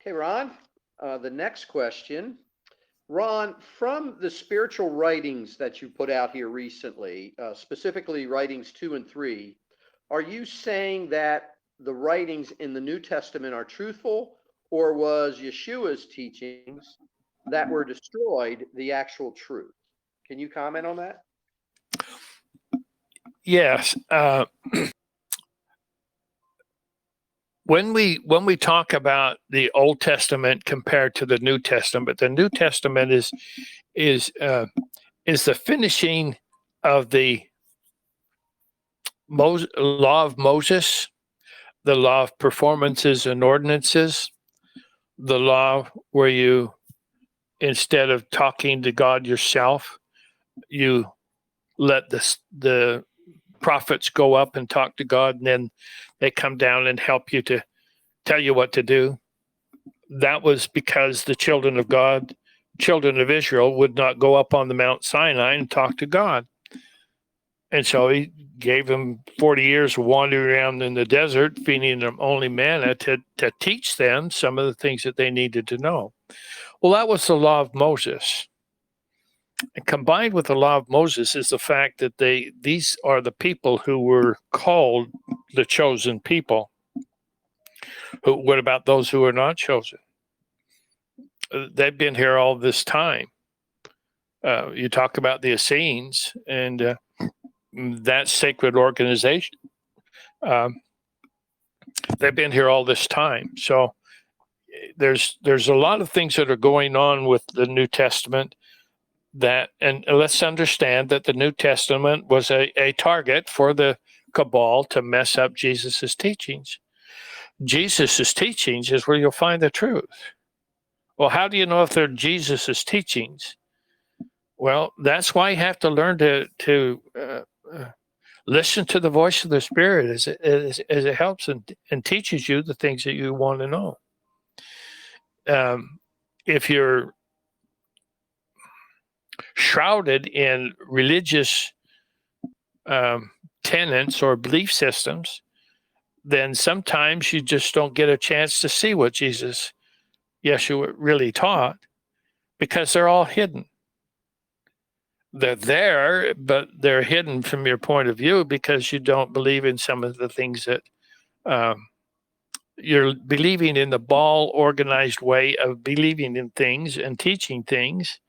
Okay, Ron, the next question. Ron, from the spiritual writings that you put out here recently, specifically writings 2 and 3, are you saying that the writings in the New Testament are truthful, or was Yeshua's teachings that were destroyed the actual truth? Can you comment on that? Yes. When we talk about the Old Testament compared to the New Testament is the finishing of the law of Moses, the law of performances and ordinances, the law where you, instead of talking to God yourself, you let the prophets go up and talk to God, and then they come down and help you to tell you what to do. That was because the children of Israel, would not go up on the Mount Sinai and talk to God. And so he gave them 40 years of wandering around in the desert, feeding them only manna to teach them some of the things that they needed to know. Well, that was the law of Moses. And combined with the law of Moses is the fact that these are the people who were called the chosen people. What about those who are not chosen? They've been here all this time. You talk about the Essenes and that sacred organization. They've been here all this time. So there's a lot of things that are going on with the New Testament and let's understand that the New Testament was a target for the cabal to mess up Jesus's teachings. Jesus's teachings is where you'll find the truth. Well, how do you know if they're Jesus's teachings? Well, that's why you have to learn to listen to the voice of the Spirit as it helps and teaches you the things that you want to know. If you're shrouded in religious tenets or belief systems, then sometimes you just don't get a chance to see what Yeshua really taught, because they're all hidden. They're there, but they're hidden from your point of view because you don't believe in some of the things that you're believing in, the ball organized way of believing in things and teaching things,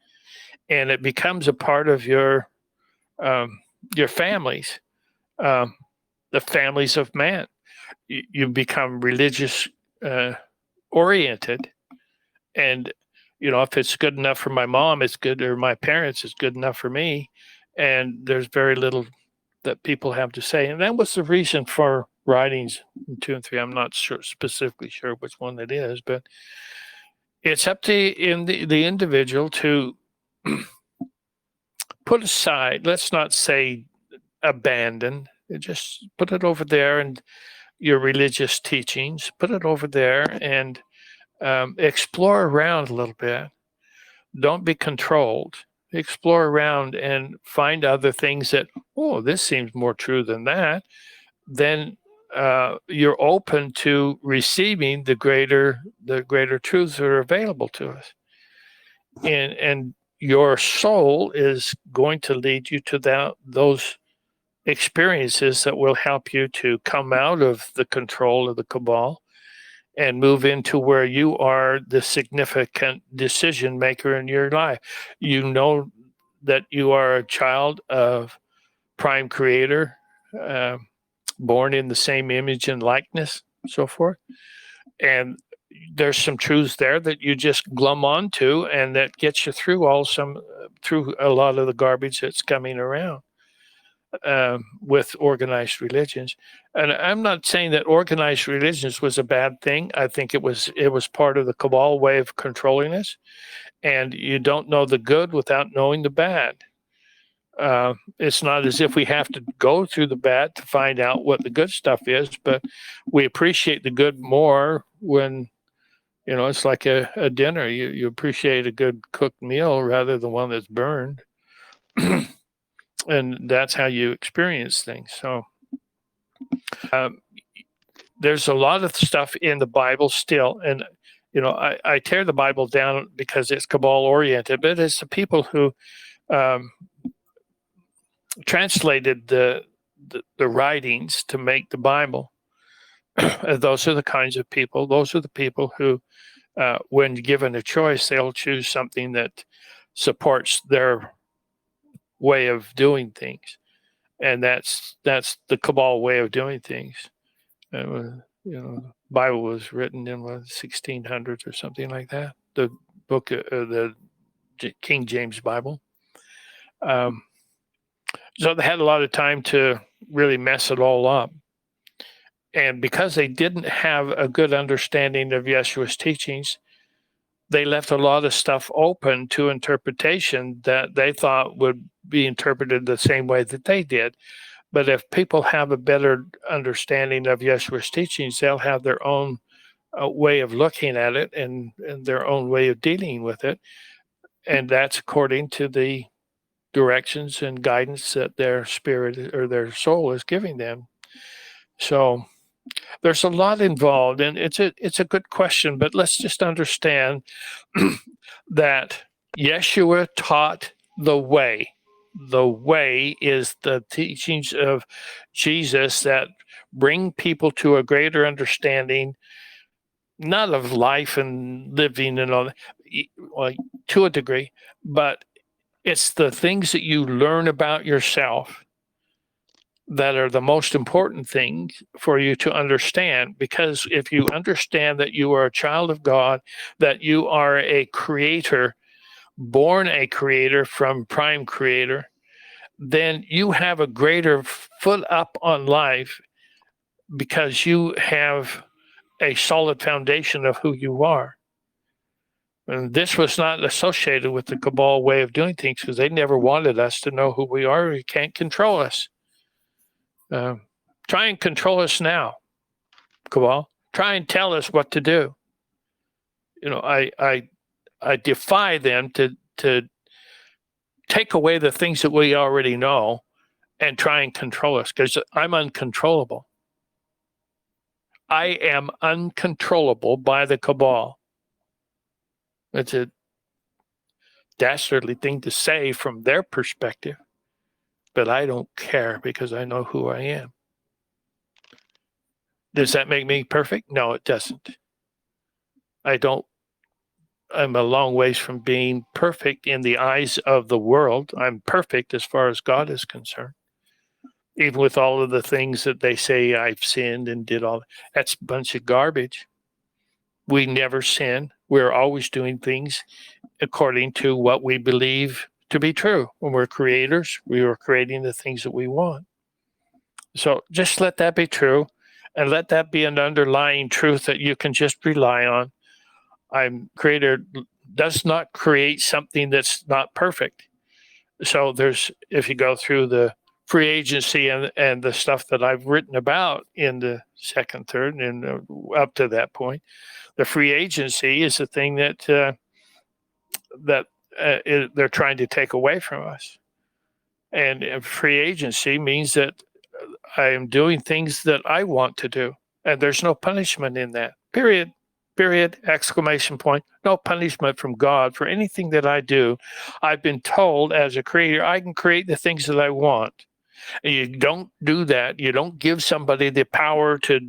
and it becomes a part of your families, the families of man. You become religious oriented, and if it's good enough for my mom, it's good, or my parents, it's good enough for me, and there's very little that people have to say. And that was the reason for writings 2 and 3. I'm not specifically sure which one it is, but it's up to the individual to put aside, let's not say abandon, just put it over there, and your religious teachings, put it over there and explore around a little bit. Don't be controlled. Explore around and find other things that, this seems more true than that. Then you're open to receiving the greater truths that are available to us. And your soul is going to lead you to those experiences that will help you to come out of the control of the cabal and move into where you are the significant decision maker in your life. You know that you are a child of Prime Creator, born in the same image and likeness, so forth. And there's some truths there that you just glom onto, and that gets you through a lot of the garbage that's coming around. With organized religions. And I'm not saying that organized religions was a bad thing. I think it was part of the cabal way of controlling us. And you don't know the good without knowing the bad. It's not as if we have to go through the bad to find out what the good stuff is, but we appreciate the good more when, it's like a dinner. You appreciate a good cooked meal rather than one that's burned. And that's how you experience things. So there's a lot of stuff in the Bible still, and I tear the Bible down because it's Cabal oriented, but it's the people who translated the writings to make the Bible. Those are the kinds of people. Those are the people who, when given a choice, they'll choose something that supports their way of doing things, and that's the Cabal way of doing things. The Bible was written in the 1600s or something like that. The book, the King James Bible. So they had a lot of time to really mess it all up. And because they didn't have a good understanding of Yeshua's teachings, they left a lot of stuff open to interpretation that they thought would be interpreted the same way that they did. But if people have a better understanding of Yeshua's teachings, they'll have their own way of looking at it and their own way of dealing with it. And that's according to the directions and guidance that their spirit or their soul is giving them. So there's a lot involved, and it's a good question, but let's just understand that Yeshua taught the way. The way is the teachings of Jesus that bring people to a greater understanding, not of life and living and all that, like, to a degree, but it's the things that you learn about yourself that are the most important things for you to understand. Because if you understand that you are a child of God, that you are a creator, born a creator from prime creator, then you have a greater foot up on life because you have a solid foundation of who you are. And this was not associated with the Cabal way of doing things because they never wanted us to know who we are. You can't control us. Try and control us now, Cabal. Try and tell us what to do. I defy them to take away the things that we already know and try and control us, because I'm uncontrollable. I am uncontrollable by the Cabal. It's a dastardly thing to say from their perspective, but I don't care because I know who I am. Does that make me perfect? No, it doesn't. I'm a long ways from being perfect in the eyes of the world. I'm perfect as far as God is concerned. Even with all of the things that they say I've sinned and did all, that's a bunch of garbage. We never sin. We're always doing things according to what we believe to be true. When we're creators, we are creating the things that we want. So just let that be true, and let that be an underlying truth that you can just rely on. Creator does not create something that's not perfect. So if you go through the free agency and the stuff that I've written about in the second, third, and up to that point, the free agency is the thing that they're trying to take away from us. And free agency means that I am doing things that I want to do, and there's no punishment in that. Period. Exclamation point. No punishment from God for anything that I do. I've been told as a creator, I can create the things that I want. And you don't do that. You don't give somebody the power to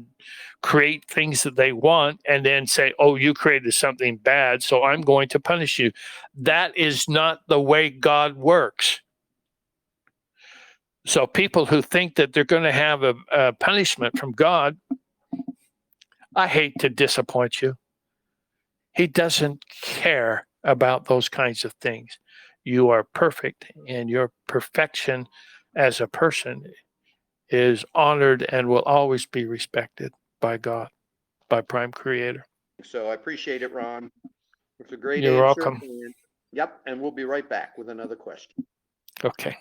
create things that they want and then say, oh, you created something bad, so I'm going to punish you. That is not the way God works. So people who think that they're going to have a punishment from God, I hate to disappoint you. He doesn't care about those kinds of things. You are perfect, and your perfection as a person is honored and will always be respected by God, by Prime Creator. So I appreciate it, Ron. It's a great You're answer. welcome. Yep, and we'll be right back with another question. Okay.